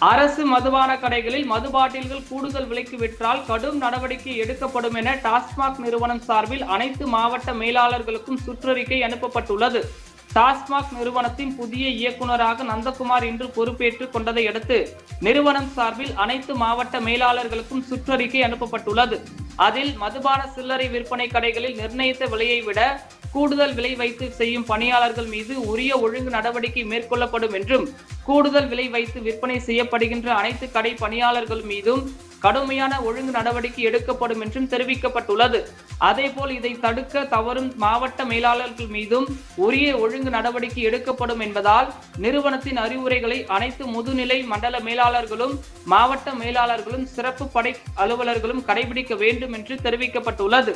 அரசு மதுபான கடைகளில் மது பாட்டில்கள் கூடுதல் விலைக்கு விற்றால் கடும் நடவடிக்கை எடுக்கப்படும் என டாஸ்மாக் நிறுவனம் சார்பில் அனைத்து மாவட்ட மேலாளர்களுக்கும் சுற்றறிக்கை அனுப்பப்பட்டுள்ளது. டாஸ்மாக் நிறுவனத்தின் புதிய இயக்குநராக நந்தகுமார் இன்று பொறுப்பேற்றுக் கொண்டதை அடுத்து நிறுவனம் சார்பில் அனைத்து மாவட்ட மேலாளர்களுக்கும் சுற்றறிக்கை அனுப்பப்பட்டுள்ளது. அதில் மதுபான சில்லறை விற்பனை கடைகளில் நிர்ணயித்த விலையை விட கூடுதல் விலை வைத்து செய்யும் பணியாளர்கள் மீது உரிய ஒழுங்கு நடவடிக்கை மேற்கொள்ளப்படும் என்றும், கூடுதல் விலை வைத்து விற்பனை செய்யப்படுகின்ற அனைத்து கடை பணியாளர்கள் மீதும் கடுமையான ஒழுங்கு நடவடிக்கை எடுக்கப்படும் என்றும் தெரிவிக்கப்பட்டுள்ளது. அதேபோல் இதை தடுக்க தவறும் மாவட்ட மேலாளர்கள் மீதும் உரிய ஒழுங்கு நடவடிக்கை எடுக்கப்படும் என்பதால் நிறுவனத்தின் அறிவுரைகளை அனைத்து முதுநிலை மண்டல மேலாளர்களும் மாவட்ட மேலாளர்களும் சிறப்பு படை அலுவலர்களும் கடைபிடிக்க வேண்டும் என்று தெரிவிக்கப்பட்டுள்ளது.